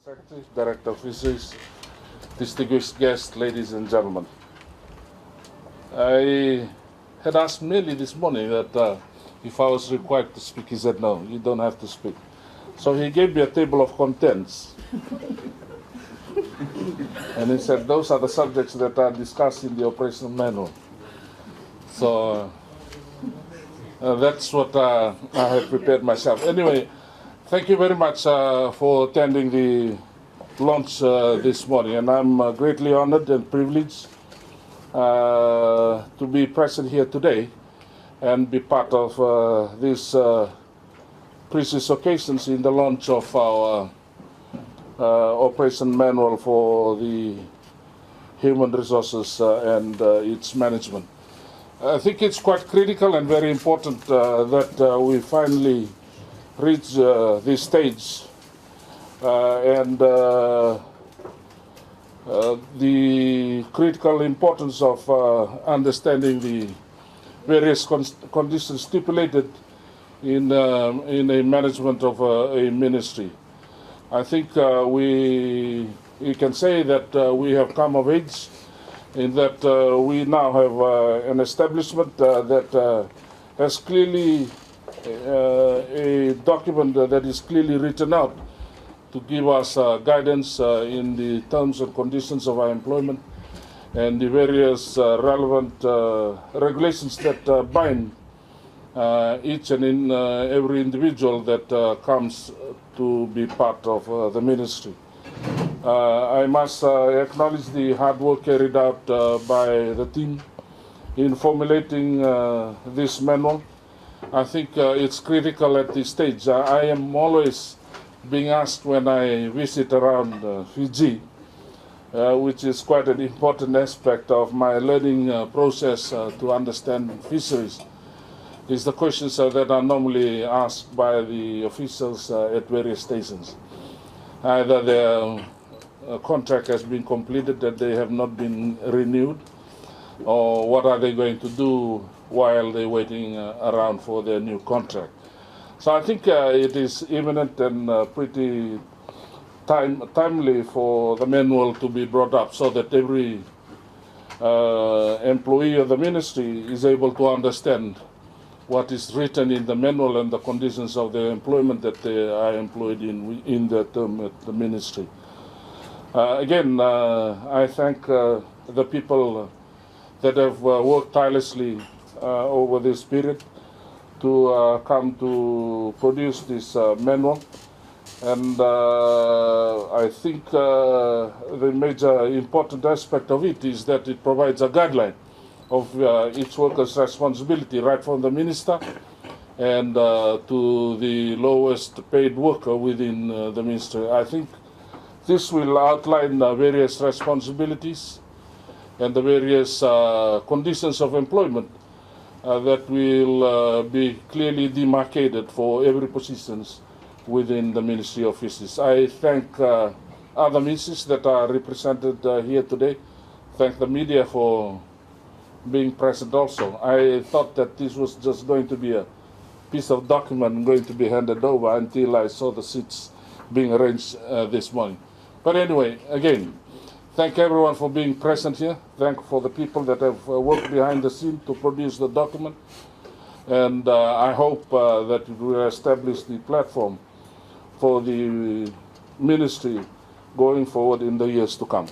Secretary, Director of Fisheries, distinguished guests, ladies and gentlemen. I had asked Millie this morning that if I was required to speak. He said, no, you don't have to speak. So he gave me a table of contents. And he said, those are the subjects that are discussed in the operational manual. So that's what I had prepared myself. Anyway, thank you very much for attending the launch this morning. And I'm greatly honored and privileged to be present here today and be part of these precious occasions in the launch of our operation manual for the human resources and its management. I think it's quite critical and very important that we finally reach this stage and the critical importance of understanding the various conditions stipulated in a management of a ministry. I think we can say that we have come of age in that we now have an establishment that has clearly a document that is clearly written out to give us guidance in the terms and conditions of our employment and the various relevant regulations that bind each and every individual that comes to be part of the ministry. I must acknowledge the hard work carried out by the team in formulating this manual. I think it's critical at this stage. I am always being asked when I visit around Fiji, which is quite an important aspect of my learning process to understand fisheries, is the questions that are normally asked by the officials at various stations. Either their contract has been completed, that they have not been renewed, or what are they going to do while they're waiting around for their new contract. So I think it is imminent and pretty timely for the manual to be brought up so that every employee of the ministry is able to understand what is written in the manual and the conditions of their employment that they are employed in the term at the ministry. Again, I thank the people that have worked tirelessly over this period to come to produce this manual. And I think the major important aspect of it is that it provides a guideline of each worker's responsibility, right from the minister and to the lowest paid worker within the ministry. I think this will outline various responsibilities and the various conditions of employment that will be clearly demarcated for every position within the Ministry of Fisheries. I thank other ministries that are represented here today. Thank the media for being present also. I thought that this was just going to be a piece of document going to be handed over until I saw the seats being arranged this morning. But anyway, again, thank everyone for being present here. Thank for the people that have worked behind the scene to produce the document. And I hope that it will establish the platform for the ministry going forward in the years to come.